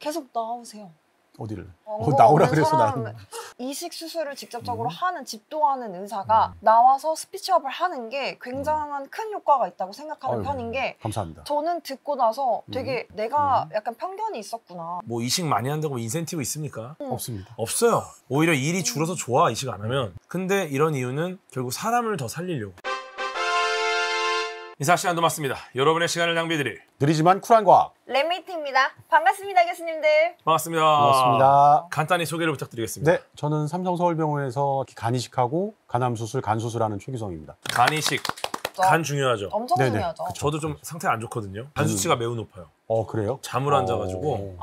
계속 나오세요. 어디를? 나오라 그래서 나는. 이식 수술을 직접적으로 하는 집도하는 의사가 나와서 스피치업을 하는 게 굉장한 큰 효과가 있다고 생각하는 편인 게 감사합니다. 저는 듣고 나서 되게 내가 약간 편견이 있었구나. 뭐 이식 많이 한다고 인센티브 있습니까? 없습니다. 없어요. 오히려 일이 줄어서 좋아, 이식 안 하면. 근데 이런 이유는 결국 사람을 더 살리려고. 인사 시간도 맞습니다. 여러분의 시간을 낭비해드릴 느리지만 쿨한 과학. 랩미트입니다. 반갑습니다, 교수님들. 반갑습니다. 반갑습니다. 간단히 소개를 부탁드리겠습니다. 네, 저는 삼성서울병원에서 간 이식하고 간암수술, 간수술하는 최규성입니다. 간 이식. 간 중요하죠. 엄청 네네. 중요하죠. 그쵸. 저도 좀 상태가 안 좋거든요. 간 수치가 매우 높아요. 그래요? 잠을 안 자가지고.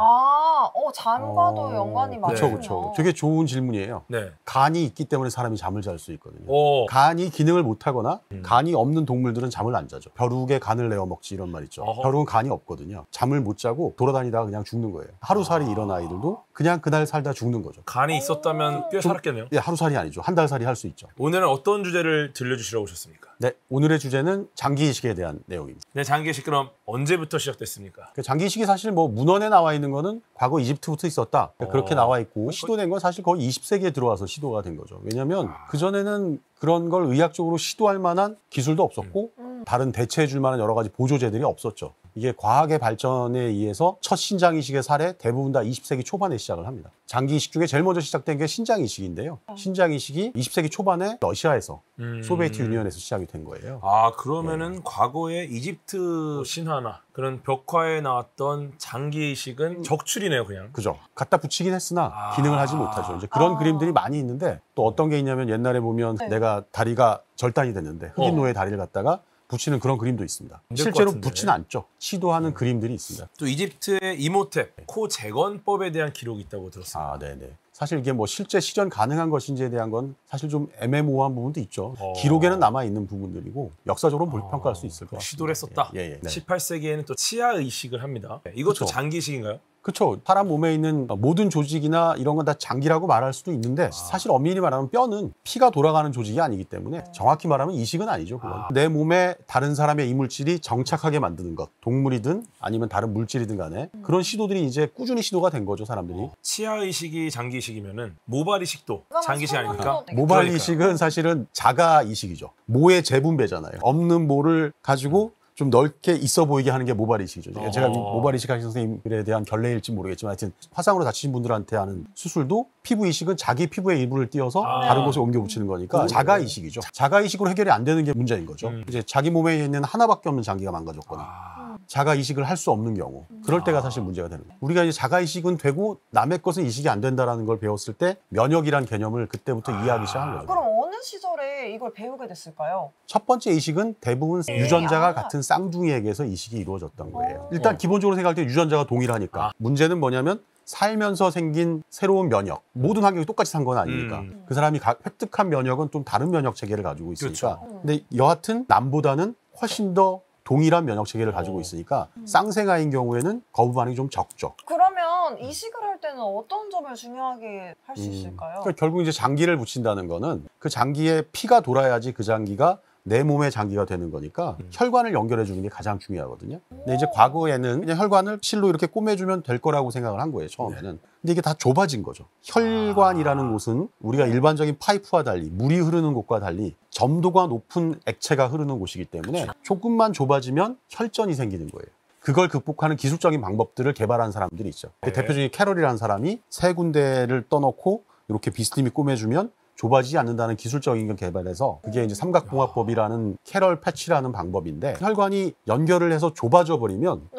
잠과도 연관이 많군요. 그렇죠. 되게 좋은 질문이에요. 네. 간이 있기 때문에 사람이 잠을 잘 수 있거든요. 간이 기능을 못하거나 간이 없는 동물들은 잠을 안 자죠. 벼룩에 간을 내어 먹지 이런 말 있죠. 벼룩은 간이 없거든요. 잠을 못 자고 돌아다니다가 그냥 죽는 거예요. 하루살이 이런 아이들도 그냥 그날 살다 죽는 거죠. 간이 있었다면 꽤 살았겠네요. 예, 하루살이 아니죠. 한 달살이 할 수 있죠. 오늘은 어떤 주제를 들려주시러 오셨습니까? 네, 오늘의 주제는 장기 이식에 대한 내용입니다. 네, 장기 이식 그럼 언제부터 시작됐습니까? 장기 이식이 사실 뭐 문헌에 나와 있는 거는 과거 이집트부터 있었다. 그렇게 나와 있고 시도된 건 사실 거의 20세기에 들어와서 시도가 된 거죠. 왜냐하면 그전에는 그런 걸 의학적으로 시도할 만한 기술도 없었고 다른 대체해 줄 만한 여러 가지 보조제들이 없었죠. 이게 과학의 발전에 의해서 첫 신장 이식의 사례 대부분 다 20세기 초반에 시작을 합니다. 장기 이식 중에 제일 먼저 시작된 게 신장 이식인데요. 신장 이식이 20세기 초반에 러시아에서 소비에트 유니언에서 시작이 된 거예요. 그러면은 과거에 이집트 신화나 그런 벽화에 나왔던 장기 이식은 적출이네요, 그냥. 그죠. 갖다 붙이긴 했으나 기능을 하지 못하죠. 이제 그런 그림들이 많이 있는데 또 어떤 게 있냐면 옛날에 보면 내가 다리가 절단이 됐는데 흑인 노예 다리를 갖다가 붙이는 그런 그림도 있습니다. 실제로 붙지는 않죠. 시도하는 그림들이 있습니다. 또 이집트의 이모텝, 코 재건법에 대한 기록이 있다고 들었습니다. 네네. 사실 이게 뭐 실제 실현 가능한 것인지에 대한 건 사실 좀 애매모호한 부분도 있죠. 기록에는 남아있는 부분들이고 역사적으로 평가할 수 있을 것 같습니다. 시도를 했었다. 네. 18세기에는 또 치아 이식을 합니다. 이것도 그쵸. 장기 이식인가요? 그렇죠. 사람 몸에 있는 모든 조직이나 이런 건 다 장기라고 말할 수도 있는데 사실 엄밀히 말하면 뼈는 피가 돌아가는 조직이 아니기 때문에 정확히 말하면 이식은 아니죠. 그건. 내 몸에 다른 사람의 이물질이 정착하게 만드는 것. 동물이든 아니면 다른 물질이든 간에 그런 시도들이 이제 꾸준히 시도가 된 거죠. 사람들이. 치아 이식이 장기 이식이면은 모발 이식도 장기 이식 아닙니까? 모발 이식은 사실은 자가 이식이죠. 모의 재분배잖아요. 없는 모를 가지고 좀 넓게 있어 보이게 하는 게 모발 이식이죠. 제가 모발 이식하신 선생님들에 대한 결례일지 모르겠지만 하여튼 화상으로 다치신 분들한테 하는 수술도 피부 이식은 자기 피부의 일부를 띄어서 다른 곳에 옮겨 붙이는 거니까 자가 이식이죠. 자가 이식으로 해결이 안 되는 게 문제인 거죠. 이제 자기 몸에 있는 하나밖에 없는 장기가 망가졌거나 자가 이식을 할 수 없는 경우 그럴 때가 사실 문제가 되는 거예요. 우리가 이제 자가 이식은 되고 남의 것은 이식이 안 된다라는 걸 배웠을 때 면역이란 개념을 그때부터 이해하기 시작한 거죠. 그럼 어느 시절에 이걸 배우게 됐을까요? 첫 번째 이식은 대부분 유전자가 같은 쌍둥이에게서 이식이 이루어졌던 거예요. 일단 기본적으로 생각할 때 유전자가 동일하니까 문제는 뭐냐면 살면서 생긴 새로운 면역 모든 환경이 똑같이 산 건 아니니까 그 사람이 획득한 면역은 좀 다른 면역 체계를 가지고 있으니까 근데 여하튼 남보다는 훨씬 더 동일한 면역 체계를 가지고 있으니까 쌍생아인 경우에는 거부 반응이 좀 적죠. 그러면 이식을 할 때는 어떤 점을 중요하게 할 수 있을까요? 그러니까 결국 이제 장기를 붙인다는 거는 그 장기에 피가 돌아야지 그 장기가 내 몸의 장기가 되는 거니까 혈관을 연결해 주는 게 가장 중요하거든요. 근데 이제 과거에는 그냥 혈관을 실로 이렇게 꼬매주면 될 거라고 생각을 한 거예요, 처음에는. 근데 이게 다 좁아진 거죠. 혈관이라는 곳은 우리가 일반적인 파이프와 달리 물이 흐르는 곳과 달리 점도가 높은 액체가 흐르는 곳이기 때문에 조금만 좁아지면 혈전이 생기는 거예요. 그걸 극복하는 기술적인 방법들을 개발한 사람들이 있죠. 대표적인 캐럴이라는 사람이 세 군데를 떠놓고 이렇게 비스듬히 꼬매주면 좁아지지 않는다는 기술적인 걸 개발해서 그게 이제 삼각봉합법이라는 캐럴 패치라는 방법인데 혈관이 연결을 해서 좁아져 버리면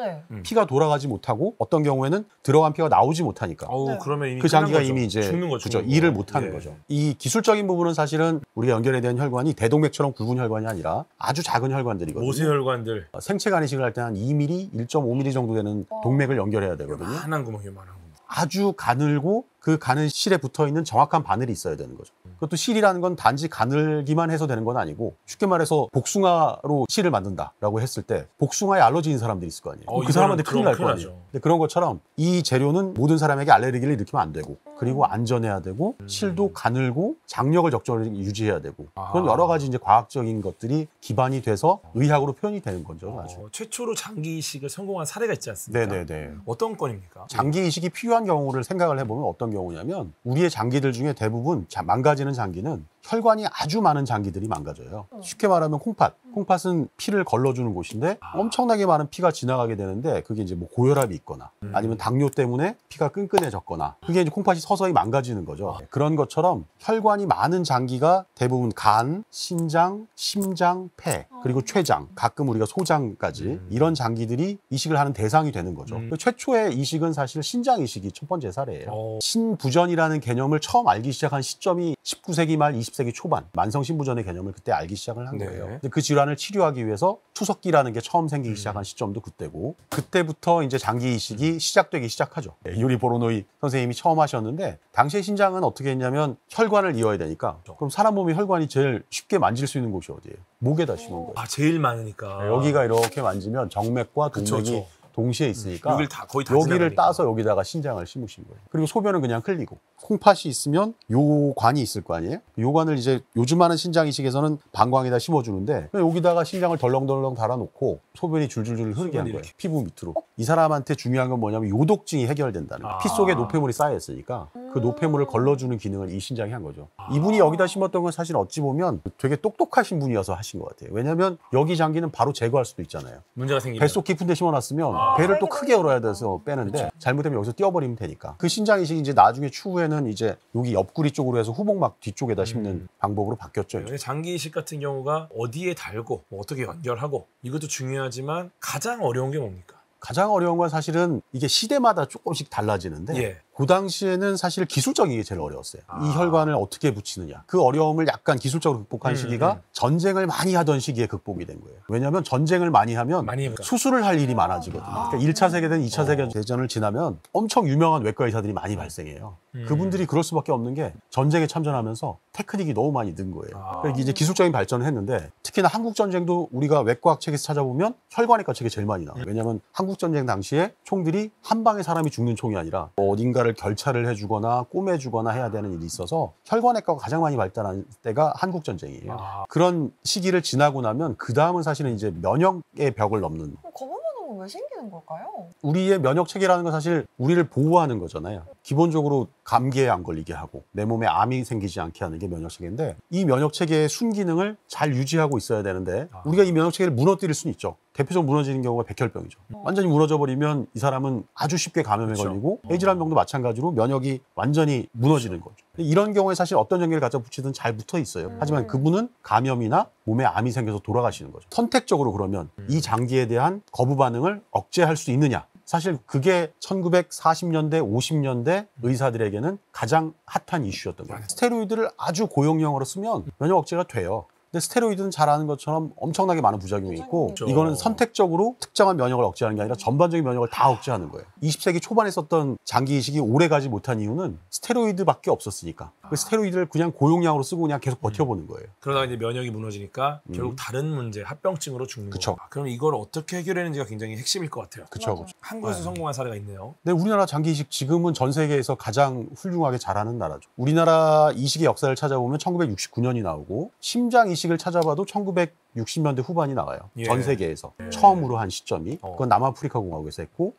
피가 돌아가지 못하고 어떤 경우에는 들어간 피가 나오지 못하니까 그러면 이미 그 장기가 거죠. 이미 이제 죽는 거죠. 그죠, 일을 못하는 거죠. 이 기술적인 부분은 사실은 우리가 연결에 대한 혈관이 대동맥처럼 굵은 혈관이 아니라 아주 작은 혈관들이거든요. 모세혈관들. 생체 간 이식을 할 때 한 2mm, 1.5mm 정도 되는 동맥을 연결해야 되거든요. 만한 구멍이요, 만한 구멍. 아주 가늘고 그 가는 실에 붙어 있는 정확한 바늘이 있어야 되는 거죠. 그것도 실이라는 건 단지 가늘기만 해서 되는 건 아니고 쉽게 말해서 복숭아로 실을 만든다라고 했을 때 복숭아에 알러지인 사람들이 있을 거 아니에요. 그 사람한테 큰일 날 거 아니에요. 근데 그런 것처럼 이 재료는 모든 사람에게 알레르기를 일으키면 안 되고 그리고 안전해야 되고 실도 가늘고 장력을 적절히 유지해야 되고 그런 여러 가지 이제 과학적인 것들이 기반이 돼서 의학으로 표현이 되는 거죠. 나중에. 최초로 장기 이식을 성공한 사례가 있지 않습니까? 네네네. 어떤 건입니까? 장기 이식이 필요한 경우를 생각을 해보면 어떤 경우냐면 우리의 장기들 중에 대부분 망가지는 장기는 혈관이 아주 많은 장기들이 망가져요. 쉽게 말하면 콩팥. 콩팥은 피를 걸러주는 곳인데 엄청나게 많은 피가 지나가게 되는데 그게 이제 뭐 고혈압이 있거나 아니면 당뇨 때문에 피가 끈끈해졌거나 그게 이제 콩팥이 서서히 망가지는 거죠. 그런 것처럼 혈관이 많은 장기가 대부분 간, 신장, 심장, 폐 그리고 췌장, 가끔 우리가 소장까지 이런 장기들이 이식을 하는 대상이 되는 거죠. 최초의 이식은 사실 신장 이식이 첫 번째 사례예요. 신부전이라는 개념을 처음 알기 시작한 시점이 19세기 말 20세기 초반 만성 신부전의 개념을 그때 알기 시작을 한 거예요. 근데 그 질환을 치료하기 위해서 투석기라는 게 처음 생기기 시작한 시점도 그때고 그때부터 이제 장기 이식이 시작되기 시작하죠. 유리 보로노이 선생님이 처음 하셨는데 당시에 신장은 어떻게 했냐면 혈관을 이어야 되니까 그럼 사람 몸의 혈관이 제일 쉽게 만질 수 있는 곳이 어디예요? 목에다 심은 거예요. 제일 많으니까. 여기가 이렇게 만지면 정맥과 동맥이 그쵸. 동시에 있으니까 여기를 거의 다 여기를 지나가니까. 따서 여기다가 신장을 심으신 거예요. 그리고 소변은 그냥 흘리고 콩팥이 있으면 요 관이 있을 거 아니에요? 요 관을 이제 요즘 하는 신장 이식에서는 방광에다 심어주는데 여기다가 신장을 덜렁덜렁 달아놓고 소변이 줄줄줄 흐르게 한 거예요. 이렇게. 피부 밑으로. 이 사람한테 중요한 건 뭐냐면 요독증이 해결된다는 거예요. 피 속에 노폐물이 쌓여 있으니까 그 노폐물을 걸러주는 기능을 이 신장이 한 거죠. 이분이 여기다 심었던 건 사실 어찌 보면 되게 똑똑하신 분이어서 하신 것 같아요. 왜냐하면 여기 장기는 바로 제거할 수도 있잖아요. 문제가 생기면. 뱃속 깊은 데 심어놨으면 배를 또 크게 열어야 돼서 빼는데 잘못되면 여기서 띄워버리면 되니까 그 신장 이식이 이제 나중에 추후에는 이제 여기 옆구리 쪽으로 해서 후복막 뒤쪽에다 심는 방법으로 바뀌었죠. 이제. 장기 이식 같은 경우가 어디에 달고 뭐 어떻게 연결하고 이것도 중요하지만 가장 어려운 게 뭡니까? 가장 어려운 건 사실은 이게 시대마다 조금씩 달라지는데 그 당시에는 사실 기술적인 게 제일 어려웠어요. 이 혈관을 어떻게 붙이느냐. 그 어려움을 약간 기술적으로 극복한 시기가 전쟁을 많이 하던 시기에 극복이 된 거예요. 왜냐하면 전쟁을 많이 하면 수술을 할 일이 많아지거든요. 그러니까 1차 세계대전, 2차 세계대전을 지나면 엄청 유명한 외과 의사들이 많이 발생해요. 그분들이 그럴 수밖에 없는 게 전쟁에 참전하면서 테크닉이 너무 많이 는 거예요. 그러니까 이제 기술적인 발전을 했는데 특히나 한국전쟁도 우리가 외과학 책에서 찾아보면 혈관외과 책이 제일 많이 나와요. 왜냐하면 한국전쟁 당시에 총들이 한 방에 사람이 죽는 총이 아니라 어딘가를 결차를 해주거나 꼬매주거나 해야 되는 일이 있어서 혈관외과가 가장 많이 발달한 때가 한국전쟁이에요. 그런 시기를 지나고 나면 그 다음은 사실은 이제 면역의 벽을 넘는. 검은 면역은 왜 생기는 걸까요? 우리의 면역 체계라는 건 사실 우리를 보호하는 거잖아요. 기본적으로 감기에 안 걸리게 하고 내 몸에 암이 생기지 않게 하는 게 면역 체계인데 이 면역 체계의 순기능을 잘 유지하고 있어야 되는데 우리가 이 면역 체계를 무너뜨릴 수는 있죠. 대표적으로 무너지는 경우가 백혈병이죠. 완전히 무너져버리면 이 사람은 아주 쉽게 감염에 걸리고 해질환병도 마찬가지로 면역이 완전히 무너지는 거죠. 이런 경우에 사실 어떤 장기를 갖다 붙이든 잘 붙어 있어요. 하지만 그분은 감염이나 몸에 암이 생겨서 돌아가시는 거죠. 선택적으로 그러면 이 장기에 대한 거부 반응을 억제할 수 있느냐? 사실 그게 1940년대, 50년대 의사들에게는 가장 핫한 이슈였던 거예요. 스테로이드를 아주 고용량으로 쓰면 면역 억제가 돼요. 근데 스테로이드는 잘 아는 것처럼 엄청나게 많은 부작용이 있고 그렇죠. 이거는 선택적으로 특정한 면역을 억제하는 게 아니라 전반적인 면역을 다 억제하는 거예요. 20세기 초반에 썼던 장기 이식이 오래 가지 못한 이유는 스테로이드밖에 없었으니까 그 스테로이드를 그냥 고용량으로 쓰고 그냥 계속 버텨보는 거예요. 그러다가 이제 면역이 무너지니까 결국 다른 문제, 합병증으로 죽는 거죠. 그럼 이걸 어떻게 해결했는지가 굉장히 핵심일 것 같아요. 그렇죠. 한국에서 성공한 사례가 있네요. 네, 우리나라 장기 이식 지금은 전 세계에서 가장 훌륭하게 잘하는 나라죠. 우리나라 이식의 역사를 찾아보면 1969년이 나오고 심장 이식을 찾아봐도 1960년대 후반이 나와요. 전 세계에서 처음으로 한 시점이 그건 남아프리카 공화국에서 했고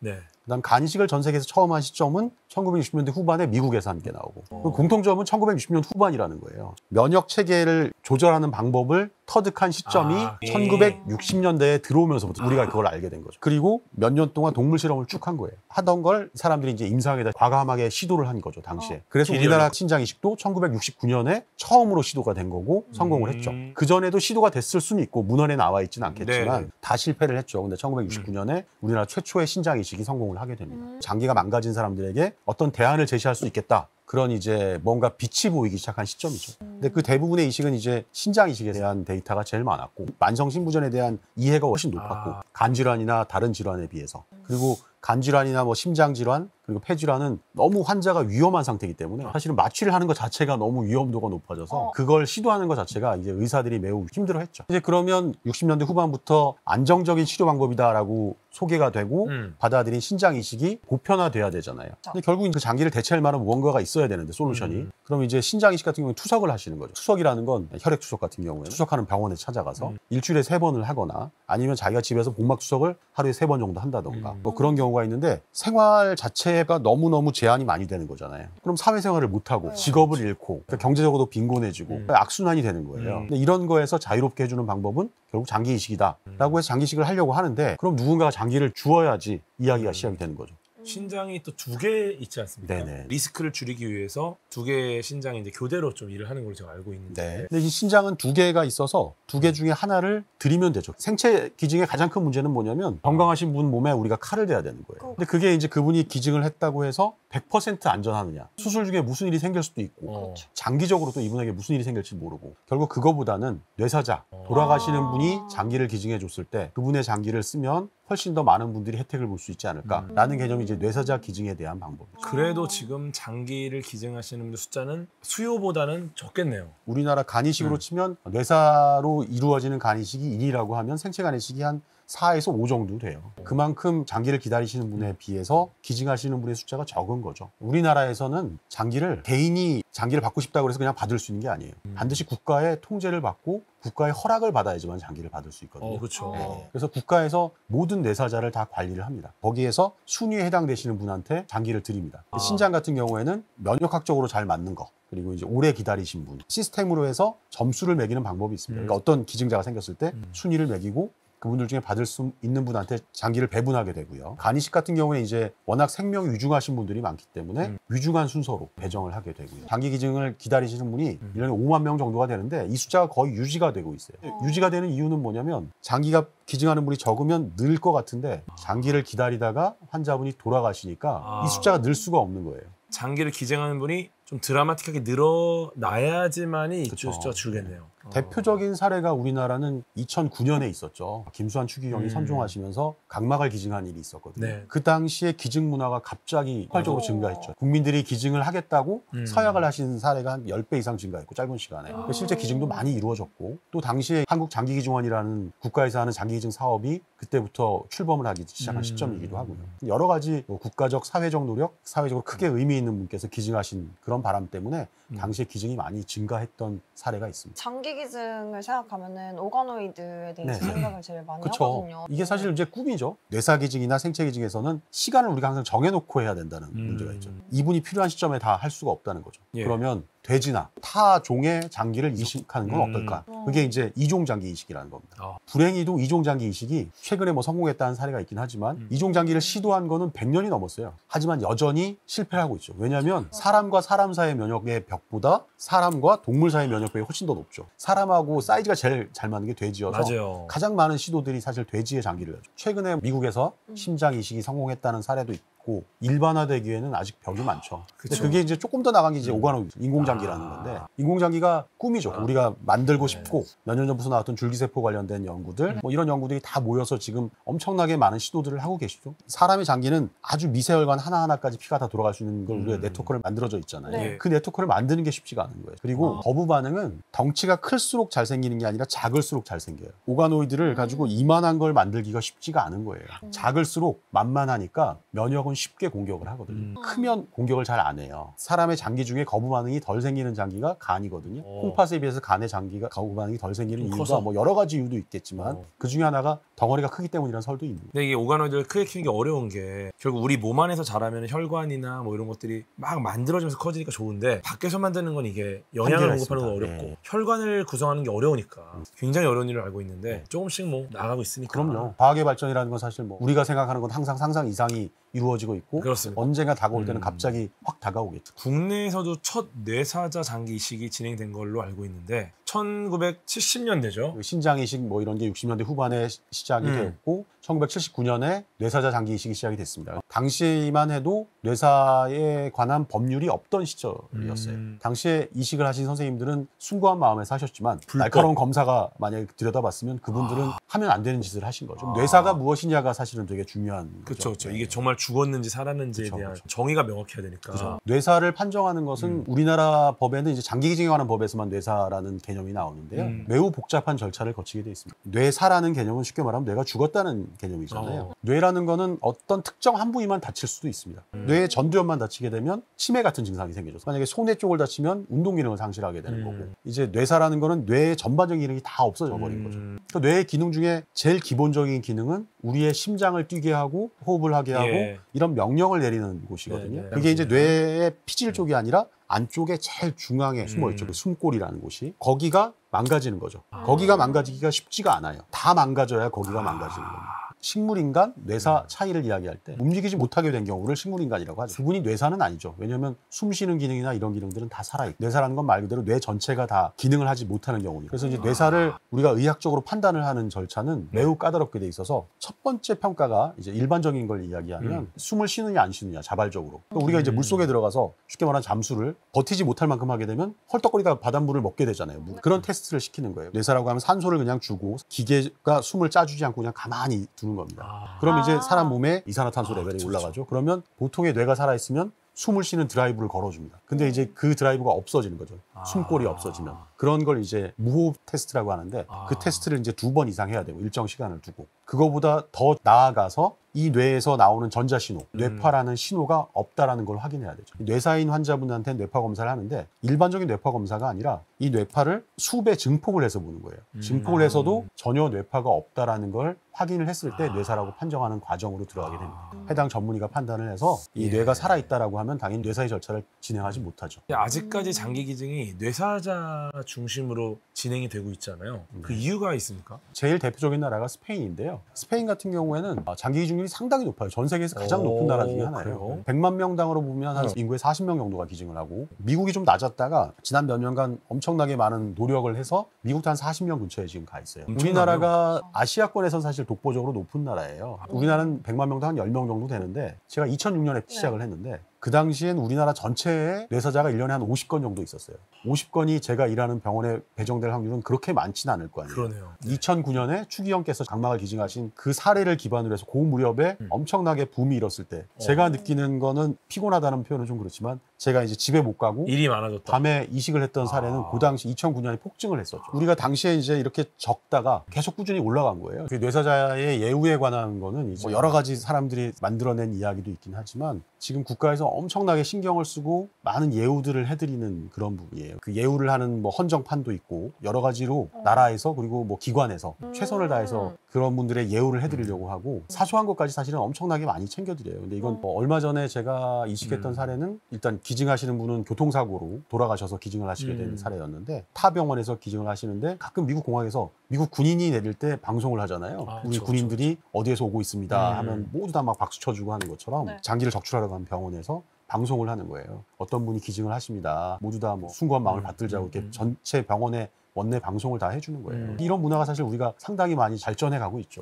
그다음 간이식을 전 세계에서 처음 한 시점은 1960년대 후반에 미국에서 한 게 나오고 공통점은 1960년 후반이라는 거예요. 면역 체계를 조절하는 방법을 터득한 시점이 1960년대에 들어오면서부터 우리가 그걸 알게 된 거죠. 그리고 몇 년 동안 동물 실험을 쭉 한 거예요. 하던 걸 사람들이 이제 임상에다 과감하게 시도를 한 거죠, 당시에. 그래서 우리나라 신장 이식도 1969년에 처음으로 시도가 된 거고 성공을 했죠. 그전에도 시도가 됐을 수는 있고 문헌에 나와 있지는 않겠지만 다 실패를 했죠. 근데 1969년에 우리나라 최초의 신장 이식이 성공을 하게 됩니다. 장기가 망가진 사람들에게 어떤 대안을 제시할 수 있겠다. 그런 이제 뭔가 빛이 보이기 시작한 시점이죠. 근데 그 대부분의 이식은 이제 신장 이식에 대한 데이터가 제일 많았고 만성 신부전에 대한 이해가 훨씬 높았고 간 질환이나 다른 질환에 비해서 그리고 간 질환이나 뭐 심장 질환 그리고 폐질환은 너무 환자가 위험한 상태이기 때문에 사실은 마취를 하는 것 자체가 너무 위험도가 높아져서 그걸 시도하는 것 자체가 이제 의사들이 매우 힘들어했죠. 이제 그러면 60년대 후반부터 안정적인 치료 방법이다라고 소개가 되고 받아들인 신장 이식이 보편화돼야 되잖아요. 근데 결국 그 장기를 대체할 만한 무언가가 있어야 되는데 솔루션이. 그럼 이제 신장 이식 같은 경우는 투석을 하시는 거죠. 투석이라는 건 혈액 투석 같은 경우에 투석하는 병원에 찾아가서 일주일에 3번을 하거나 아니면 자기가 집에서 복막 투석을 하루에 3번 정도 한다던가 뭐 그런 경우가 있는데 생활 자체가 너무너무 제한이 많이 되는 거잖아요. 그럼 사회생활을 못하고 직업을 잃고 그러니까 경제적으로도 빈곤해지고 그러니까 악순환이 되는 거예요. 근데 이런 거에서 자유롭게 해주는 방법은 결국 장기 이식이다라고 해서 장기 이식을 하려고 하는데 그럼 누군가가 장기를 주어야지 이야기가 시작이 되는 거죠. 신장이 또 2개 있지 않습니까? 네네. 리스크를 줄이기 위해서 2개의 신장이 이제 교대로 좀 일을 하는 걸로 제가 알고 있는데. 네. 근데 이 신장은 2개가 있어서 2개 중에 하나를 드리면 되죠. 생체 기증의 가장 큰 문제는 뭐냐면 건강하신 분 몸에 우리가 칼을 대야 되는 거예요. 근데 그게 이제 그분이 기증을 했다고 해서 100% 안전하느냐. 수술 중에 무슨 일이 생길 수도 있고 장기적으로 또 이분에게 무슨 일이 생길지 모르고 결국 그거보다는 뇌사자 돌아가시는 분이 장기를 기증해 줬을 때 그분의 장기를 쓰면 훨씬 더 많은 분들이 혜택을 볼 수 있지 않을까라는 개념이 이제 뇌사자 기증에 대한 방법이죠. 그래도 지금 장기를 기증하시는 분들 숫자는 수요보다는 적겠네요. 우리나라 간이식으로 치면 뇌사로 이루어지는 간이식이 1이라고 하면 생체 간이식이 한 4에서 5 정도 돼요. 그만큼 장기를 기다리시는 분에 비해서 기증하시는 분의 숫자가 적은 거죠. 우리나라에서는 장기를 개인이 장기를 받고 싶다고 해서 그냥 받을 수 있는 게 아니에요. 반드시 국가의 통제를 받고 국가의 허락을 받아야지만 장기를 받을 수 있거든요. 그렇죠. 네. 그래서 국가에서 모든 뇌사자를 다 관리를 합니다. 거기에서 순위에 해당되시는 분한테 장기를 드립니다. 신장 같은 경우에는 면역학적으로 잘 맞는 거 그리고 이제 오래 기다리신 분 시스템으로 해서 점수를 매기는 방법이 있습니다. 그러니까 어떤 기증자가 생겼을 때 순위를 매기고 그분들 중에 받을 수 있는 분한테 장기를 배분하게 되고요. 간이식 같은 경우는 이제 워낙 생명이 위중하신 분들이 많기 때문에 위중한 순서로 배정을 하게 되고요. 장기 기증을 기다리시는 분이 1년에 5만 명 정도가 되는데 이 숫자가 거의 유지가 되고 있어요. 유지가 되는 이유는 뭐냐면 장기가 기증하는 분이 적으면 늘 것 같은데 장기를 기다리다가 환자분이 돌아가시니까 이 숫자가 늘 수가 없는 거예요. 장기를 기증하는 분이 좀 드라마틱하게 늘어나야지만이 입주 숫자가 줄겠네요. 대표적인 사례가 우리나라는 2009년에 있었죠. 김수환 추기경이 선종하시면서 각막을 기증한 일이 있었거든요. 네. 그 당시에 기증 문화가 갑자기 폭발적으로 증가했죠. 국민들이 기증을 하겠다고 서약을 하신 사례가 한 10배 이상 증가했고 짧은 시간에. 실제 기증도 많이 이루어졌고 또 당시에 한국장기기증원이라는 국가에서 하는 장기기증 사업이 그때부터 출범을 하기 시작한 시점이기도 하고요. 여러 가지 뭐 국가적, 사회적 노력, 사회적으로 크게 의미 있는 분께서 기증하신 그런 바람 때문에 당시에 기증이 많이 증가했던 사례가 있습니다. 장기 기증을 생각하면은 오가노이드에 대해서 네. 생각을 제일 많이 그렇죠. 하거든요. 이게 사실 이제 꿈이죠. 뇌사 기증이나 생체 기증에서는 시간을 우리가 항상 정해놓고 해야 된다는 문제가 있죠. 이분이 필요한 시점에 다 할 수가 없다는 거죠. 예. 그러면 돼지나 타 종의 장기를 이식하는 건 어떨까? 그게 이제 이종 장기 이식이라는 겁니다. 불행히도 이종 장기 이식이 최근에 뭐 성공했다는 사례가 있긴 하지만 이종 장기를 시도한 거는 100년이 넘었어요. 하지만 여전히 실패하고 있죠. 왜냐하면 사람과 사람 사이의 면역의 벽보다 사람과 동물 사이의 면역벽이 훨씬 더 높죠. 사람하고 사이즈가 제일 잘 맞는 게 돼지여서 맞아요. 가장 많은 시도들이 사실 돼지의 장기를 하죠. 최근에 미국에서 심장 이식이 성공했다는 사례도 있고 일반화되기에는 아직 벽이 많죠. 근데 그게 이제 조금 더 나간 게 이제 오가노이드 인공장기라는 건데 인공장기가 꿈이죠. 우리가 만들고 싶고 몇 년 전부터 나왔던 줄기세포 관련된 연구들 뭐 이런 연구들이 다 모여서 지금 엄청나게 많은 시도들을 하고 계시죠. 사람의 장기는 아주 미세혈관 하나하나까지 피가 다 돌아갈 수 있는 걸 우리가 네트워크를 만들어져 있잖아요. 네. 그 네트워크를 만드는 게 쉽지가 않은 거예요. 그리고 거부 반응은 덩치가 클수록 잘 생기는 게 아니라 작을수록 잘 생겨요. 오가노이드를 가지고 이만한 걸 만들기가 쉽지가 않은 거예요. 작을수록 만만하니까 면역은 쉽게 공격을 하거든요. 크면 공격을 잘 안 해요. 사람의 장기 중에 거부 반응이 덜 생기는 장기가 간이거든요. 콩팥에 비해서 간의 장기가 거부 반응이 덜 생기는 이유가 커서. 뭐 여러 가지 이유도 있겠지만 그 중에 하나가 덩어리가 크기 때문이라는 설도 있는 거예요. 근데 이게 오가노이드를 크게 키우는 게 어려운 게 결국 우리 몸 안에서 자라면 혈관이나 뭐 이런 것들이 막 만들어지면서 커지니까 좋은데 밖에서 만드는 건 이게 영양을 한계가 공급하는 건 있습니다. 어렵고 네. 혈관을 구성하는 게 어려우니까 굉장히 어려운 일을 알고 있는데 조금씩 뭐 나가고 있으니까. 그럼요. 과학의 발전이라는 건 사실 뭐 우리가 생각하는 건 항상 상상 이상이 이루어지고 있고 그렇습니다. 언젠가 다가올 때는 갑자기 확 다가오겠죠. 국내에서도 첫 뇌사자 장기 이식이 진행된 걸로 알고 있는데 1970년대죠. 신장 이식 뭐 이런 게 60년대 후반에 시작이 되었고 1979년에 뇌사자 장기 이식이 시작이 됐습니다. 당시만 해도 뇌사에 관한 법률이 없던 시절이었어요. 당시에 이식을 하신 선생님들은 숭고한 마음에서 하셨지만 날카로운 검사가 만약에 들여다봤으면 그분들은 하면 안 되는 짓을 하신 거죠. 뇌사가 무엇이냐가 사실은 되게 중요한 거죠. 그렇죠. 이게 정말 죽었는지 살았는지에 그쵸, 대한 그쵸. 정의가 명확해야 되니까. 그렇죠. 뇌사를 판정하는 것은 우리나라 법에는 이제 장기기증에 관한 법에서만 뇌사라는 개념이 나오는데요. 매우 복잡한 절차를 거치게 돼 있습니다. 뇌사라는 개념은 쉽게 말하면 뇌가 죽었다는 개념이잖아요. 뇌라는 거는 어떤 특정 한 부위만 다칠 수도 있습니다. 뇌의 전두엽만 다치게 되면 치매 같은 증상이 생기죠. 만약에 손의 쪽을 다치면 운동 기능을 상실하게 되는 거고, 이제 뇌사라는 거는 뇌의 전반적인 기능이 다 없어져 버린 거죠. 그러니까 뇌의 기능 중에 제일 기본적인 기능은 우리의 심장을 뛰게 하고 호흡을 하게 하고 예. 이런 명령을 내리는 곳이거든요. 네. 그게 이제 뇌의 피질 쪽이 아니라 안쪽에 제일 중앙에 숨어 있죠. 그 숨골이라는 곳이. 거기가 망가지는 거죠. 거기가 망가지기가 쉽지가 않아요. 다 망가져야 거기가 망가지는 겁니다. 식물인간, 뇌사 차이를 이야기할 때 움직이지 못하게 된 경우를 식물인간이라고 하죠. 그분이 뇌사는 아니죠. 왜냐하면 숨 쉬는 기능이나 이런 기능들은 다 살아있고, 뇌사라는 건 말 그대로 뇌 전체가 다 기능을 하지 못하는 경우니까. 그래서 이제 뇌사를 우리가 의학적으로 판단을 하는 절차는 매우 까다롭게 돼 있어서 첫 번째 평가가 이제 일반적인 걸 이야기하면 숨을 쉬느냐 안 쉬느냐, 자발적으로. 그러니까 우리가 이제 물속에 들어가서 쉽게 말하는 잠수를 버티지 못할 만큼 하게 되면 헐떡거리다가 바닷물을 먹게 되잖아요. 그런 테스트를 시키는 거예요. 뇌사라고 하면 산소를 그냥 주고 기계가 숨을 짜주지 않고 그냥 가만히 두는 겁니다. 그럼 이제 사람 몸에 이산화탄소 레벨이 올라가죠. 그러면 보통의 뇌가 살아있으면 숨을 쉬는 드라이브를 걸어줍니다. 근데 이제 그 드라이브가 없어지는 거죠. 숨골이 없어지면. 그런 걸 이제 무호흡 테스트라고 하는데 그 테스트를 이제 2번 이상 해야 되고 일정 시간을 두고, 그거보다 더 나아가서 이 뇌에서 나오는 전자신호, 뇌파라는 신호가 없다라는 걸 확인해야 되죠. 뇌사인 환자분한테는 뇌파 검사를 하는데 일반적인 뇌파 검사가 아니라 이 뇌파를 수배 증폭을 해서 보는 거예요. 증폭을 해서도 전혀 뇌파가 없다라는 걸 확인을 했을 때 뇌사라고 판정하는 과정으로 들어가게 됩니다. 해당 전문의가 판단을 해서 이 뇌가 살아있다라고 하면 당연히 뇌사의 절차를 진행하지 못하죠. 아직까지 장기 기증이 뇌사자 중심으로 진행이 되고 있잖아요. 그 이유가 있습니까? 제일 대표적인 나라가 스페인인데요. 스페인 같은 경우에는 장기 기증률이 상당히 높아요. 전 세계에서 가장 높은 나라 중에 하나예요. 그래요? 100만 명당으로 보면 한 인구의 40명 정도가 기증을 하고, 미국이 좀 낮았다가 지난 몇 년간 엄청나게 많은 노력을 해서 미국도 한 40명 근처에 지금 가 있어요. 엄청나네요. 우리나라가 아시아권에서는 사실 독보적으로 높은 나라예요. 우리나라는 100만 명당 한 10명 정도 되는데, 제가 2006년에 시작을 했는데 그 당시엔 우리나라 전체에 뇌사자가 1년에 한 50건 정도 있었어요. 50건이 제가 일하는 병원에 배정될 확률은 그렇게 많지는 않을 거 아니에요. 그러네요. 2009년에 추기경께서 각막을 기증하신 그 사례를 기반으로 해서 그 무렵에 엄청나게 붐이 일었을 때 제가 느끼는 거는, 피곤하다는 표현은 좀 그렇지만 제가 이제 집에 못 가고 일이 많아졌다. 밤에 이식을 했던 사례는 그 당시 2009년에 폭증을 했었죠. 우리가 당시에 이제 이렇게 적다가 계속 꾸준히 올라간 거예요. 그 뇌사자의 예우에 관한 거는 이제 여러 가지 사람들이 만들어낸 이야기도 있긴 하지만 지금 국가에서 엄청나게 신경을 쓰고 많은 예우들을 해드리는 그런 부분이에요. 그 예우를 하는 뭐 헌정판도 있고 여러 가지로 나라에서 그리고 뭐 기관에서 최선을 다해서 그런 분들의 예우를 해드리려고 하고, 사소한 것까지 사실은 엄청나게 많이 챙겨드려요. 근데 이건 뭐 얼마 전에 제가 이식했던 사례는 일단 기증하시는 분은 교통사고로 돌아가셔서 기증을 하시게 된 사례였는데, 타 병원에서 기증을 하시는데 가끔 미국 공항에서 미국 군인이 내릴 때 방송을 하잖아요. 우리 그쵸, 군인들이 어디에서 오고 있습니다 하면 모두 다 막 박수 쳐주고 하는 것처럼 네. 장기를 적출하러 간 병원에서 방송을 하는 거예요. 어떤 분이 기증을 하십니다. 모두 다 뭐 숭고한 마음을 받들자고 이렇게 전체 병원에 원내 방송을 다 해주는 거예요. 이런 문화가 사실 우리가 상당히 많이 발전해 가고 있죠.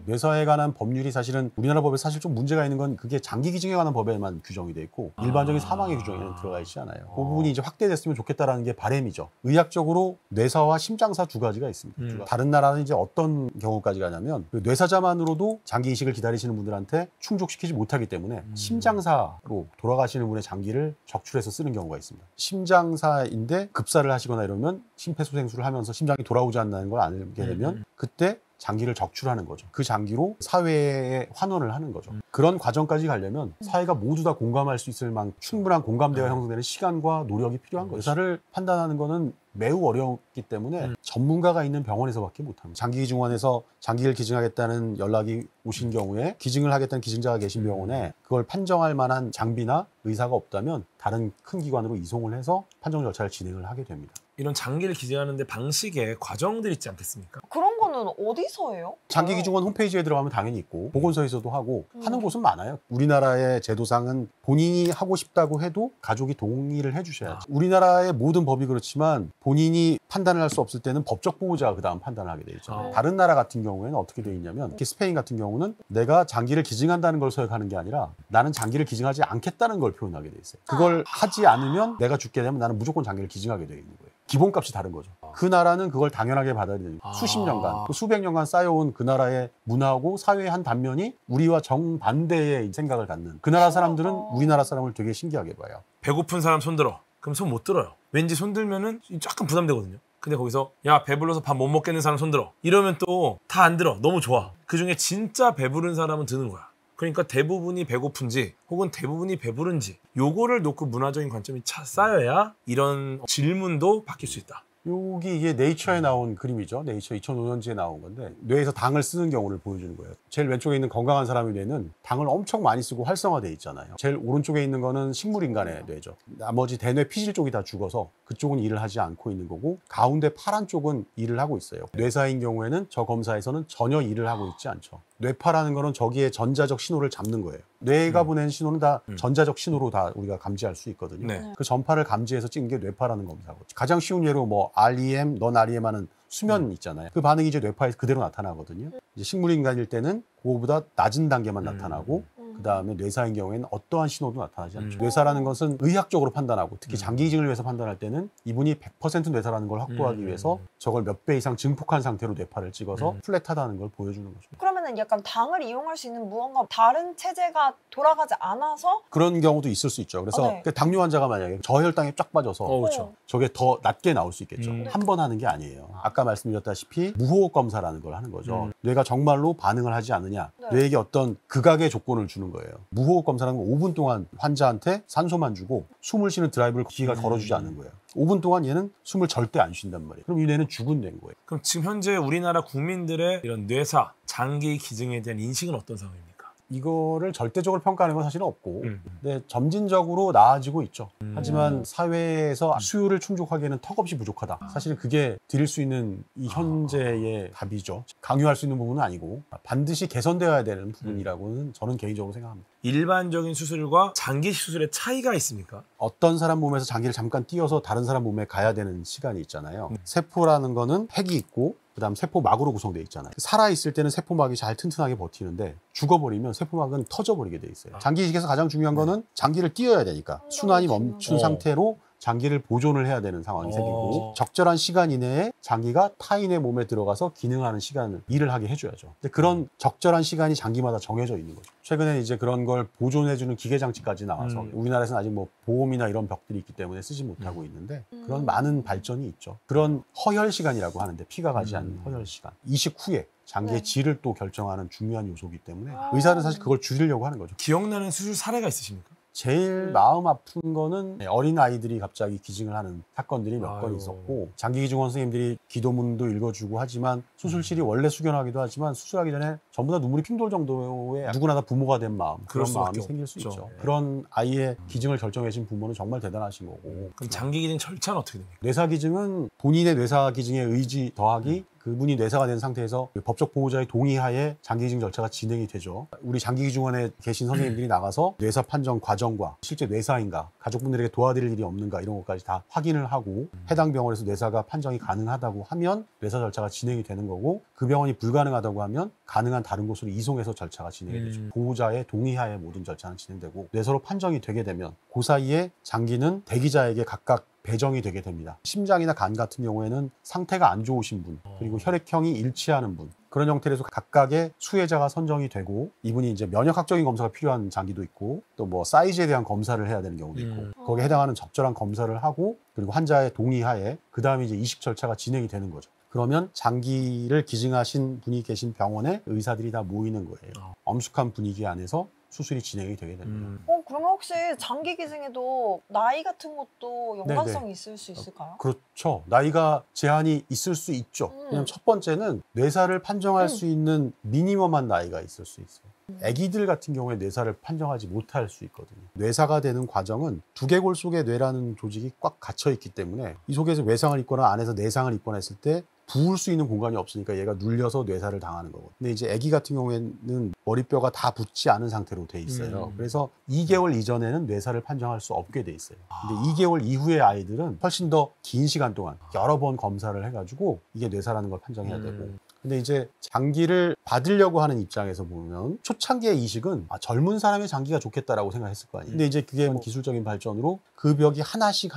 뇌사에 관한 법률이 사실은 우리나라 법에 사실 좀 문제가 있는 건 그게 장기 기증에 관한 법에만 규정이 돼 있고 일반적인 사망의 규정에는 들어가 있지 않아요. 그 부분이 이제 확대됐으면 좋겠다라는 게 바람이죠. 의학적으로 뇌사와 심장사 두 가지가 있습니다. 다른 나라는 이제 어떤 경우까지 가냐면 그 뇌사자만으로도 장기 이식을 기다리시는 분들한테 충족시키지 못하기 때문에 심장사로 돌아가시는 분의 장기를 적출해서 쓰는 경우가 있습니다. 심장사인데 급사를 하시거나 이러면 심폐소생술을 하면서 심장이 돌아오지 않는 걸 알게 되면 그때 장기를 적출하는 거죠. 그 장기로 사회에 환원을 하는 거죠. 그런 과정까지 가려면 사회가 모두 다 공감할 수 있을 만큼 충분한 공감대가 형성되는 시간과 노력이 필요한 거예요. 의사를 판단하는 거는 매우 어렵기 때문에 전문가가 있는 병원에서밖에 못합니다. 장기기증원에서 장기를 기증하겠다는 연락이 오신 경우에 기증을 하겠다는 기증자가 계신 병원에 그걸 판정할 만한 장비나 의사가 없다면 다른 큰 기관으로 이송을 해서 판정 절차를 진행을 하게 됩니다. 이런 장기를 기증하는데 방식에 과정들이 있지 않겠습니까? 그런 건 거는 어디서 해요? 장기기증원 홈페이지에 들어가면 당연히 있고 보건소에서도 하고 하는 곳은 많아요. 우리나라의 제도상은 본인이 하고 싶다고 해도 가족이 동의를 해주셔야지. 우리나라의 모든 법이 그렇지만 본인이 판단을 할 수 없을 때는 법적 보호자가 그 다음 판단을 하게 돼 있죠. 다른 나라 같은 경우에는 어떻게 돼 있냐면 특히 스페인 같은 경우는 내가 장기를 기증한다는 걸 서약하는 게 아니라 나는 장기를 기증하지 않겠다는 걸 표현하게 돼 있어요. 그걸 하지 않으면 내가 죽게 되면 나는 무조건 장기를 기증하게 돼 있는 거예요. 기본값이 다른 거죠. 그 나라는 그걸 당연하게 받아들이니까 수십 년간, 또 수백 년간 쌓여온 그 나라의 문화하고 사회의 한 단면이 우리와 정반대의 생각을 갖는 그 나라 사람들은 우리나라 사람을 되게 신기하게 봐요. 배고픈 사람 손 들어. 그럼 손 못 들어요. 왠지 손 들면은 약간 부담되거든요. 근데 거기서 야 배불러서 밥 못 먹겠는 사람 손 들어. 이러면 또 다 안 들어. 너무 좋아. 그중에 진짜 배부른 사람은 드는 거야. 그러니까 대부분이 배고픈지 혹은 대부분이 배부른지 요거를 놓고 문화적인 관점이 쌓여야 이런 질문도 바뀔 수 있다. 여기 이게 네이처에 나온 그림이죠. 네이처 2005년지에 나온 건데 뇌에서 당을 쓰는 경우를 보여주는 거예요. 제일 왼쪽에 있는 건강한 사람의 뇌는 당을 엄청 많이 쓰고 활성화돼 있잖아요. 제일 오른쪽에 있는 거는 식물인간의 뇌죠. 나머지 대뇌 피질 쪽이 다 죽어서 그쪽은 일을 하지 않고 있는 거고 가운데 파란 쪽은 일을 하고 있어요. 뇌사인 경우에는 저 검사에서는 전혀 일을 하고 있지 않죠. 뇌파라는 거는 저기에 전자적 신호를 잡는 거예요. 뇌가 보낸 신호는 다 전자적 신호로 다 우리가 감지할 수 있거든요. 네. 그 전파를 감지해서 찍은 게 뇌파라는 검사고 가장 쉬운 예로 뭐 REM, 넌 REM 하는 수면 있잖아요. 그 반응이 이제 뇌파에서 그대로 나타나거든요. 이제 식물인간일 때는 그거보다 낮은 단계만 나타나고 그 다음에 뇌사인 경우에는 어떠한 신호도 나타나지 않죠. 뇌사라는 것은 의학적으로 판단하고 특히 장기기증을 위해서 판단할 때는 이분이 100% 뇌사라는 걸 확보하기 위해서 저걸 몇 배 이상 증폭한 상태로 뇌파를 찍어서 플랫하다는 걸 보여주는 거죠. 그러면은 약간 당을 이용할 수 있는 무언가 다른 체제가 돌아가지 않아서 그런 경우도 있을 수 있죠. 그래서 네. 그 당뇨 환자가 만약에 저혈당이 쫙 빠져서 그렇죠. 저게 더 낮게 나올 수 있겠죠. 한 번 하는 게 아니에요. 아까 말씀드렸다시피 무호흡 검사라는 걸 하는 거죠. 뇌가 정말로 반응을 하지 않느냐. 네. 뇌에게 어떤 극악의 조건을 주는 거예요. 무호흡 검사라는 건 5분 동안 환자한테 산소만 주고 숨을 쉬는 드라이브를 기가 걸어주지 않는 거예요. 5분 동안 얘는 숨을 절대 안 쉰단 말이에요. 그럼 이 뇌는 죽은 뇌인 거예요. 그럼 지금 현재 우리나라 국민들의 이런 뇌사, 장기 기증에 대한 인식은 어떤 상황입니까? 이거를 절대적으로 평가하는 건 사실은 없고 근데 점진적으로 나아지고 있죠. 하지만 사회에서 수요를 충족하기에는 턱없이 부족하다. 사실은 그게 드릴 수 있는 이 현재의 답이죠. 강요할 수 있는 부분은 아니고 반드시 개선되어야 되는 부분이라고는 저는 개인적으로 생각합니다. 일반적인 수술과 장기 수술의 차이가 있습니까? 어떤 사람 몸에서 장기를 잠깐 띄어서 다른 사람 몸에 가야 되는 시간이 있잖아요. 세포라는 거는 핵이 있고 그다음 세포막으로 구성되어 있잖아요. 살아있을 때는 세포막이 잘 튼튼하게 버티는데 죽어버리면 세포막은 터져버리게 돼 있어요. 장기이식에서 가장 중요한 거는 장기를 띄어야 되니까 순환이 멈춘 상태로 장기를 보존을 해야 되는 상황이 생기고 적절한 시간 이내에 장기가 타인의 몸에 들어가서 기능하는 시간을 일을 하게 해줘야죠. 근데 그런 적절한 시간이 장기마다 정해져 있는 거죠. 최근에 이제 그런 걸 보존해주는 기계 장치까지 나와서 우리나라에서는 아직 뭐 보험이나 이런 벽들이 있기 때문에 쓰지 못하고 있는데 그런 많은 발전이 있죠. 그런 허혈 시간이라고 하는데 피가 가지 않는 허혈 시간. 이식 후에 장기의 질을 또 결정하는 중요한 요소이기 때문에 의사는 사실 그걸 줄이려고 하는 거죠. 기억나는 수술 사례가 있으십니까? 제일 마음 아픈 거는 어린 아이들이 갑자기 기증을 하는 사건들이 몇 건 있었고 장기기증원 선생님들이 기도문도 읽어주고 하지만 수술실이 원래 숙연하기도 하지만 수술하기 전에 전부 다 눈물이 핑돌 정도의 누구나 다 부모가 된 마음 그런 마음이 생길 수 있죠. 그런 아이의 기증을 결정해준 부모는 정말 대단하신 거고. 그럼 장기 기증 절차는 어떻게 됩니까? 뇌사 기증은 본인의 뇌사 기증의 의지 더하기 그분이 뇌사가 된 상태에서 법적 보호자의 동의하에 장기기증 절차가 진행이 되죠. 우리 장기기증원에 계신 선생님들이 나가서 뇌사 판정 과정과 실제 뇌사인가, 가족분들에게 도와드릴 일이 없는가 이런 것까지 다 확인을 하고 해당 병원에서 뇌사가 판정이 가능하다고 하면 뇌사 절차가 진행이 되는 거고 그 병원이 불가능하다고 하면 가능한 다른 곳으로 이송해서 절차가 진행이 되죠. 보호자의 동의하에 모든 절차는 진행되고 뇌사로 판정이 되게 되면 그 사이에 장기는 대기자에게 각각 배정이 되게 됩니다. 심장이나 간 같은 경우에는 상태가 안 좋으신 분, 그리고 혈액형이 일치하는 분, 그런 형태로 해서 각각의 수혜자가 선정이 되고 이분이 이제 면역학적인 검사가 필요한 장기도 있고 또 뭐 사이즈에 대한 검사를 해야 되는 경우도 있고 거기에 해당하는 적절한 검사를 하고 그리고 환자의 동의하에 그 다음에 이제 이식 절차가 진행이 되는 거죠. 그러면 장기를 기증하신 분이 계신 병원에 의사들이 다 모이는 거예요. 엄숙한 분위기 안에서 수술이 진행이 되게 됩니다. 그러면 혹시 장기 기증에도 나이 같은 것도 연관성이 네네. 있을 수 있을까요? 그렇죠. 나이가 제한이 있을 수 있죠. 왜냐면 첫 번째는 뇌사를 판정할 수 있는 미니멈한 나이가 있을 수 있어요. 아기들 같은 경우에 뇌사를 판정하지 못할 수 있거든요. 뇌사가 되는 과정은 두개골 속에 뇌라는 조직이 꽉 갇혀 있기 때문에 이 속에서 외상을 입거나 안에서 내상을 입거나 했을 때 부을 수 있는 공간이 없으니까 얘가 눌려서 뇌사를 당하는 거고. 근데 이제 아기 같은 경우에는 머리뼈가 다 붙지 않은 상태로 돼 있어요. 그래서 2개월 이전에는 뇌사를 판정할 수 없게 돼 있어요. 근데 2개월 이후의 아이들은 훨씬 더 긴 시간 동안 여러 번 검사를 해가지고 이게 뇌사라는 걸 판정해야 되고. 근데 이제 장기를 받으려고 하는 입장에서 보면 초창기의 이식은 젊은 사람의 장기가 좋겠다라고 생각했을 거 아니에요. 근데 이제 그게 기술적인 발전으로 그 벽이 하나씩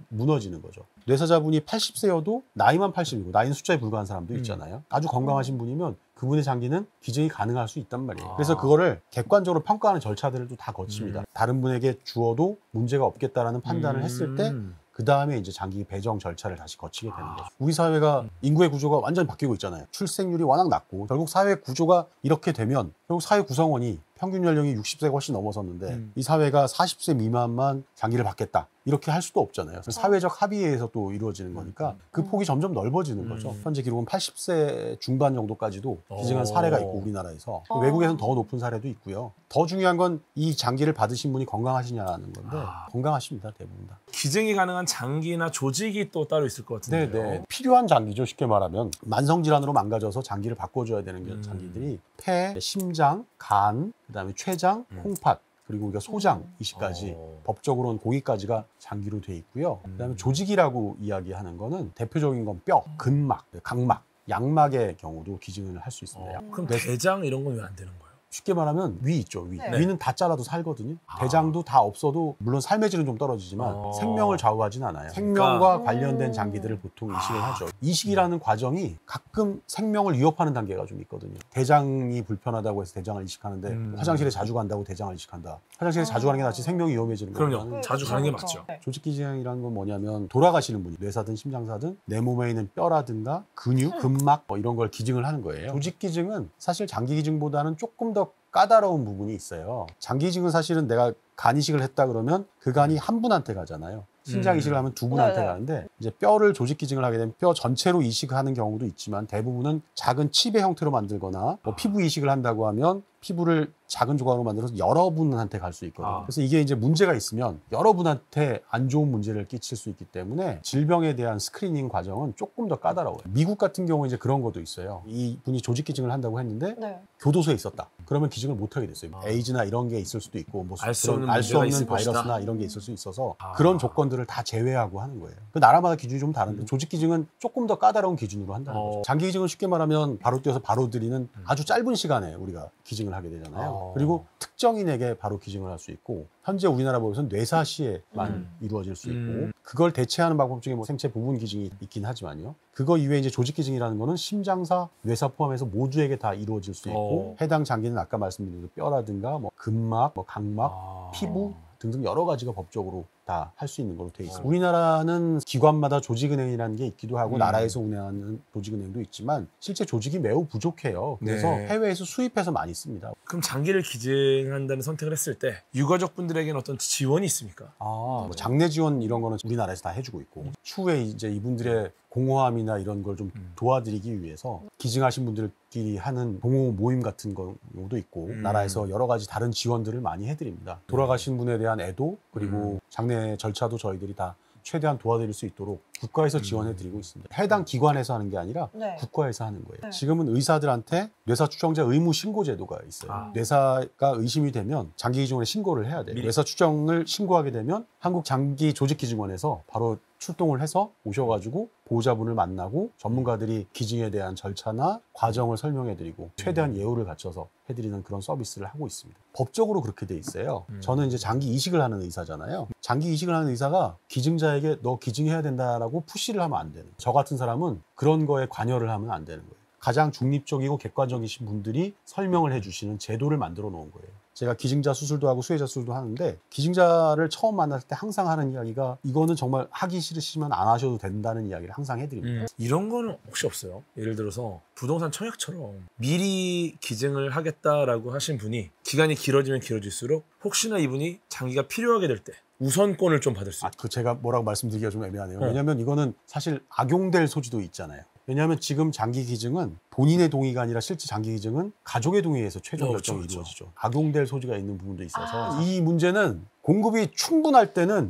무너지는 거죠. 뇌사자분이 80세여도 나이만 80이고 나이는 숫자에 불과한 사람도 있잖아요. 아주 건강하신 분이면 그분의 장기는 기증이 가능할 수 있단 말이에요. 그래서 그거를 객관적으로 평가하는 절차들을 또 다 거칩니다. 다른 분에게 주어도 문제가 없겠다라는 판단을 했을 때 그 다음에 이제 장기 배정 절차를 다시 거치게 되는 거죠. 우리 사회가 인구의 구조가 완전히 바뀌고 있잖아요. 출생률이 워낙 낮고 결국 사회 구조가 이렇게 되면 결국 사회 구성원이 평균 연령이 60세가 훨씬 넘어섰는데 이 사회가 40세 미만만 장기를 받겠다 이렇게 할 수도 없잖아요. 사회적 합의에 의해서 또 이루어지는 거니까 그 폭이 점점 넓어지는 거죠. 현재 기록은 80세 중반 정도까지도 기증한 사례가 있고 우리나라에서 외국에서는 더 높은 사례도 있고요. 더 중요한 건 이 장기를 받으신 분이 건강하시냐는 건데 건강하십니다. 대부분 다. 기증이 가능한 장기나 조직이 또 따로 있을 것 같은데요. 네. 필요한 장기죠. 쉽게 말하면 만성질환으로 망가져서 장기를 바꿔줘야 되는 장기들이 폐, 심장, 간, 그다음에 췌장, 콩팥 그리고 우리가 소장 이식까지 법적으로는 거기까지가 장기로 돼 있고요. 그다음에 조직이라고 이야기하는 거는 대표적인 건 뼈, 근막, 각막, 양막의 경우도 기증을 할 수 있습니다. 그럼 대장 이런 건 왜 안 되는 거예요? 쉽게 말하면 위 있죠. 위. 네. 위는 다 잘라도 살거든요. 대장도 다 없어도 물론 삶의 질은 좀 떨어지지만 생명을 좌우하진 않아요. 생명과 관련된 장기들을 보통 이식을 하죠. 이식이라는 과정이 가끔 생명을 위협하는 단계가 좀 있거든요. 대장이 불편하다고 해서 대장을 이식하는데 화장실에 자주 간다고 대장을 이식한다. 화장실에 자주 가는 게 낫지 생명이 위험해지는 거예요. 그럼요. 자주 가는 게 맞죠. 네. 조직 기증이라는 건 뭐냐면 돌아가시는 분이 뇌사든 심장사든 내 몸에 있는 뼈라든가 근육, 근막 뭐 이런 걸 기증을 하는 거예요. 조직 기증은 사실 장기 기증보다는 조금 더 까다로운 부분이 있어요. 장기 이식은 사실은 내가 간 이식을 했다 그러면 그 간이 한 분한테 가잖아요. 심장 이식을 하면 두 분한테 네네. 가는데 이제 뼈를 조직 기증을 하게 되면 뼈 전체로 이식하는 경우도 있지만 대부분은 작은 칩의 형태로 만들거나 뭐 피부 이식을 한다고 하면 피부를 작은 조각으로 만들어서 여러분한테 갈 수 있거든요. 그래서 이게 이제 문제가 있으면 여러분한테 안 좋은 문제를 끼칠 수 있기 때문에 질병에 대한 스크리닝 과정은 조금 더 까다로워요. 미국 같은 경우에 이제 그런 것도 있어요. 이 분이 조직 기증을 한다고 했는데 네. 교도소에 있었다. 그러면 기증을 못 하게 됐어요. 에이즈나 이런 게 있을 수도 있고 뭐 알 수 없는 알수 문제가 없는 있을 것이다. 바이러스나 이런 게 있을 수 있어서 그런 조건들을 다 제외하고 하는 거예요. 그 나라마다 기준이 좀 다른데 조직 기증은 조금 더 까다로운 기준으로 한다는 거죠. 장기 기증은 쉽게 말하면 바로 뛰어서 바로 드리는 아주 짧은 시간에 우리가 기증을 하게 되잖아요. 그리고 특정인에게 바로 기증을 할 수 있고 현재 우리나라 법에서는 뇌사 시에만 이루어질 수 있고 그걸 대체하는 방법 중에 뭐 생체 부분 기증이 있긴 하지만요. 그거 이외에 이제 조직 기증이라는 거는 심장사, 뇌사 포함해서 모두에게 다 이루어질 수 있고 해당 장기는 아까 말씀드린 뼈라든가 뭐 근막, 뭐 각막, 피부 등등 여러 가지가 법적으로 다 할 수 있는 걸로 돼 있습니다. 우리나라는 기관마다 조직은행이라는 게 있기도 하고 나라에서 운영하는 조직은행도 있지만 실제 조직이 매우 부족해요. 그래서 네. 해외에서 수입해서 많이 씁니다. 그럼 장기를 기증한다는 선택을 했을 때 유가족분들에게는 어떤 지원이 있습니까? 뭐 장례 지원 이런 거는 우리나라에서 다 해주고 있고 추후에 이제 이분들의 공허함이나 이런 걸 좀 도와드리기 위해서 기증하신 분들끼리 하는 동호 모임 같은 경우도 있고 나라에서 여러 가지 다른 지원들을 많이 해드립니다. 돌아가신 분에 대한 애도 그리고 장례 절차도 저희들이 다 최대한 도와드릴 수 있도록 국가에서 지원해드리고 있습니다. 해당 기관에서 하는 게 아니라 네. 국가에서 하는 거예요. 네. 지금은 의사들한테 뇌사 추정자 의무 신고 제도가 있어요. 뇌사가 의심이 되면 장기 기증원에 신고를 해야 돼요. 뇌사 추정을 신고하게 되면 한국 장기 조직 기증원에서 바로 출동을 해서 오셔가지고 보호자분을 만나고 전문가들이 기증에 대한 절차나 과정을 설명해드리고 최대한 예우를 갖춰서 해드리는 그런 서비스를 하고 있습니다. 법적으로 그렇게 돼 있어요. 저는 이제 장기 이식을 하는 의사잖아요. 장기 이식을 하는 의사가 기증자에게 너 기증해야 된다라고 푸시를 하면 안 되는 거예요. 저 같은 사람은 그런 거에 관여를 하면 안 되는 거예요. 가장 중립적이고 객관적이신 분들이 설명을 해주시는 제도를 만들어 놓은 거예요. 제가 기증자 수술도 하고 수혜자 수술도 하는데 기증자를 처음 만났을 때 항상 하는 이야기가 이거는 정말 하기 싫으시면 안 하셔도 된다는 이야기를 항상 해드립니다. 이런 거는 혹시 없어요? 예를 들어서 부동산 청약처럼 미리 기증을 하겠다라고 하신 분이 기간이 길어지면 길어질수록 혹시나 이분이 장기가 필요하게 될 때 우선권을 좀 받을 수 있어요. 그 제가 뭐라고 말씀드리기가 좀 애매하네요. 왜냐하면 이거는 사실 악용될 소지도 있잖아요. 왜냐하면 지금 장기 기증은 본인의 동의가 아니라 실제 장기 기증은 가족의 동의에서 최종 결정이 그렇죠. 이루어지죠. 악용될 소지가 있는 부분도 있어서 아. 이 문제는 공급이 충분할 때는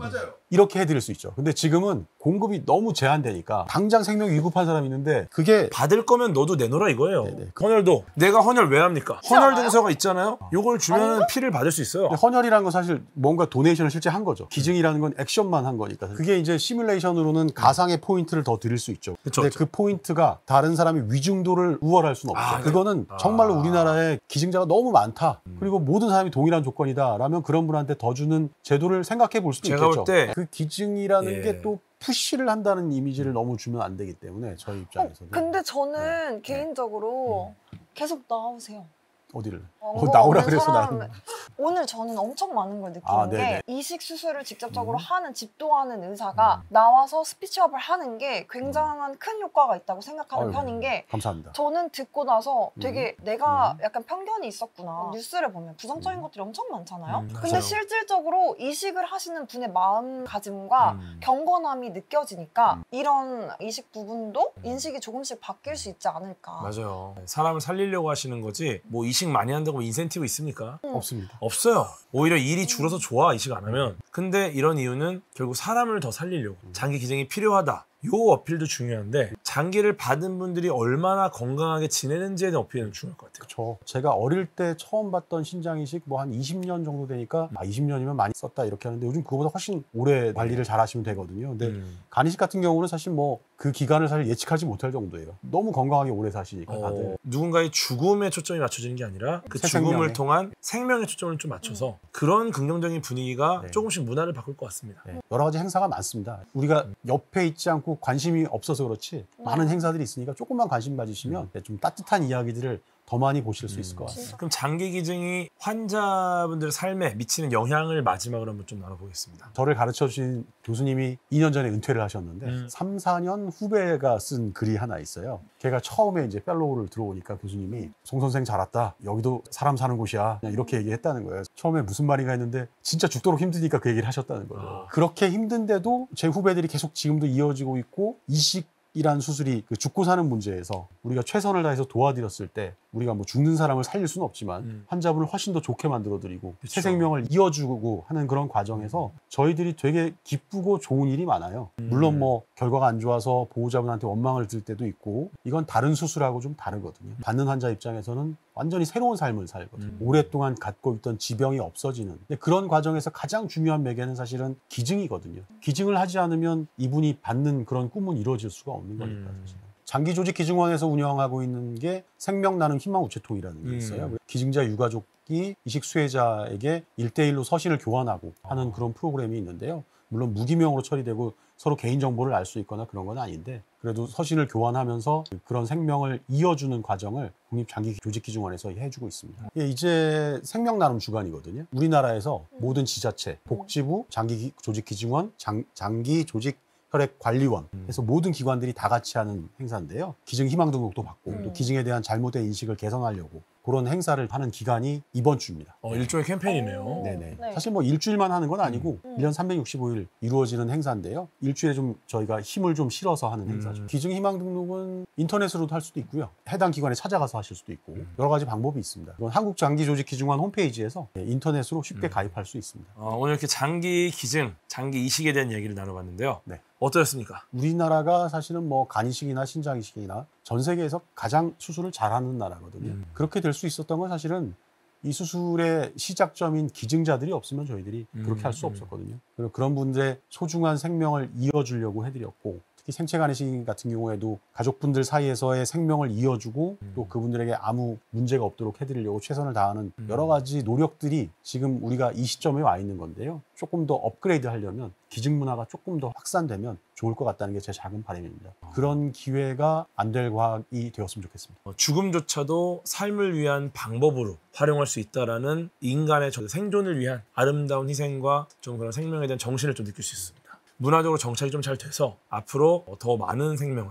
이렇게 해드릴 수 있죠. 근데 지금은 공급이 너무 제한되니까 당장 생명 위급한 사람이 있는데 그게 받을 거면 너도 내놓으라 이거예요. 네네. 헌혈도 내가 헌혈 왜 합니까? 있지 헌혈 않아요? 증서가 있잖아요. 요걸 주면 피를 받을 수 있어요. 근데 헌혈이라는 건 사실 뭔가 도네이션을 실제 한 거죠. 기증이라는 건 액션만 한 거니까. 그게 이제 시뮬레이션으로는 가상의 포인트를 더 드릴 수 있죠. 그쵸, 근데 그쵸. 그 포인트가 다른 사람이 위중도를 우월할 수는 없죠. 아, 그거는 아. 정말로 우리나라에 기증자가 너무 많다. 그리고 모든 사람이 동일한 조건이다라면 그런 분한테 더 주는 제도를 생각해 볼 수도 제가 있겠죠. 볼 때- 그 기증이라는 예. 게 또 푸시를 한다는 이미지를 너무 주면 안 되기 때문에 저희 입장에서는 근데 저는 개인적으로 계속 나오세요. 어디를 원고 나오라 없는 그래서 사람- 나는 오늘 저는 엄청 많은 걸 느끼는 아, 게 네네. 이식 수술을 직접적으로 하는 집도하는 의사가 나와서 스피치업을 하는 게 굉장한 큰 효과가 있다고 생각하는 아유, 편인 게 감사합니다. 저는 듣고 나서 되게 내가 약간 편견이 있었구나. 뉴스를 보면 부정적인 것들이 엄청 많잖아요. 근데 맞아요. 실질적으로 이식을 하시는 분의 마음가짐과 경건함이 느껴지니까 이런 이식 부분도 인식이 조금씩 바뀔 수 있지 않을까. 맞아요. 사람을 살리려고 하시는 거지 뭐 이식 많이 한다고 뭐 인센티브 있습니까? 없습니다. 없어요. 오히려 일이 줄어서 좋아 이식 안 하면. 근데 이런 이유는 결국 사람을 더 살리려고 장기 기증이 필요하다. 요 어필도 중요한데 장기를 받은 분들이 얼마나 건강하게 지내는지에 대한 어필은 중요할 것 같아요. 그렇죠. 제가 어릴 때 처음 봤던 신장이식 뭐 한 20년 정도 되니까 20년이면 많이 썼다 이렇게 하는데 요즘 그거보다 훨씬 오래 관리를 잘 하시면 되거든요. 근데 간이식 같은 경우는 사실 뭐 그 기간을 사실 예측하지 못할 정도예요. 너무 건강하게 오래 사시니까 다들. 누군가의 죽음에 초점이 맞춰지는 게 아니라 그 새 죽음을 생명에. 통한 생명에 초점을 좀 맞춰서 그런 긍정적인 분위기가 네. 조금씩 문화를 바꿀 것 같습니다. 네, 여러 가지 행사가 많습니다. 우리가 옆에 있지 않고 관심이 없어서 그렇지 많은 행사들이 있으니까 조금만 관심 가지시면 좀 따뜻한 이야기들을 더 많이 보실 수 있을 것 같습니다. 그럼 장기 기증이 환자분들의 삶에 미치는 영향을 마지막으로 한번 좀 나눠보겠습니다. 저를 가르쳐 주신 교수님이 2년 전에 은퇴를 하셨는데 3, 4년 후배가 쓴 글이 하나 있어요. 걔가 처음에 이제 fellow를 들어오니까 교수님이 송 선생 잘 왔다. 여기도 사람 사는 곳이야. 그냥 이렇게 얘기했다는 거예요. 처음에 무슨 말인가 했는데 진짜 죽도록 힘드니까 그 얘기를 하셨다는 거예요. 그렇게 힘든데도 제 후배들이 계속 지금도 이어지고 있고 이식이란 수술이 그 죽고 사는 문제에서 우리가 최선을 다해서 도와드렸을 때 우리가 뭐 죽는 사람을 살릴 수는 없지만 환자분을 훨씬 더 좋게 만들어드리고 그쵸. 새 생명을 이어주고 하는 그런 과정에서 저희들이 되게 기쁘고 좋은 일이 많아요. 물론 뭐 결과가 안 좋아서 보호자분한테 원망을 들 때도 있고 이건 다른 수술하고 좀 다르거든요. 받는 환자 입장에서는 완전히 새로운 삶을 살거든요. 오랫동안 갖고 있던 지병이 없어지는. 근데 그런 과정에서 가장 중요한 매개는 사실은 기증이거든요. 기증을 하지 않으면 이분이 받는 그런 꿈은 이루어질 수가 없는 거니까 사실은. 장기조직기증원에서 운영하고 있는 게 생명 나눔 희망 우체통이라는 게 있어요. 기증자 유가족이 이식 수혜자에게 1대1로 서신을 교환하고 하는 그런 프로그램이 있는데요. 물론 무기명으로 처리되고 서로 개인정보를 알 수 있거나 그런 건 아닌데 그래도 서신을 교환하면서 그런 생명을 이어주는 과정을 국립장기조직기증원에서 해주고 있습니다. 이제 생명 나눔 주간이거든요. 우리나라에서 모든 지자체, 복지부, 장기조직기증원, 장기조직 혈액관리원 해서 모든 기관들이 다 같이 하는 행사인데요. 기증 희망 등록도 받고 또 기증에 대한 잘못된 인식을 개선하려고 그런 행사를 하는 기간이 이번 주입니다. 일종의 캠페인이네요. 네네. 네. 사실 뭐 일주일만 하는 건 아니고 1년 365일 이루어지는 행사인데요. 일주일에 좀 저희가 힘을 좀 실어서 하는 행사죠. 기증 희망 등록은 인터넷으로도 할 수도 있고요. 해당 기관에 찾아가서 하실 수도 있고 여러 가지 방법이 있습니다. 이건 한국장기조직기증원 홈페이지에서 인터넷으로 쉽게 가입할 수 있습니다. 오늘 이렇게 장기 기증, 장기 이식에 대한 얘기를 나눠봤는데요. 네. 어떠셨습니까? 우리나라가 사실은 뭐 간이식이나 신장이식이나 전 세계에서 가장 수술을 잘하는 나라거든요. 그렇게 될 수 있었던 건 사실은 이 수술의 시작점인 기증자들이 없으면 저희들이 그렇게 할 수 없었거든요. 그리고 그런 분들의 소중한 생명을 이어주려고 해드렸고 특히 생체 간이식 같은 경우에도 가족분들 사이에서의 생명을 이어주고 또 그분들에게 아무 문제가 없도록 해드리려고 최선을 다하는 여러 가지 노력들이 지금 우리가 이 시점에 와 있는 건데요. 조금 더 업그레이드 하려면 기증 문화가 조금 더 확산되면 좋을 것 같다는 게 제 작은 바람입니다. 그런 기회가 안 될 과학이 되었으면 좋겠습니다. 죽음조차도 삶을 위한 방법으로 활용할 수 있다라는 인간의 생존을 위한 아름다운 희생과 좀 그런 생명에 대한 정신을 좀 느낄 수 있습니다. 문화적으로 정착이 좀 잘 돼서 앞으로 더 많은 생명을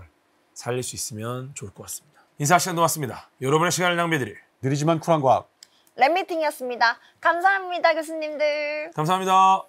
살릴 수 있으면 좋을 것 같습니다. 인사 시간도 왔습니다. 여러분의 시간을 낭비해드릴 느리지만 쿨한 과학. 랩미팅이었습니다. 감사합니다, 교수님들. 감사합니다.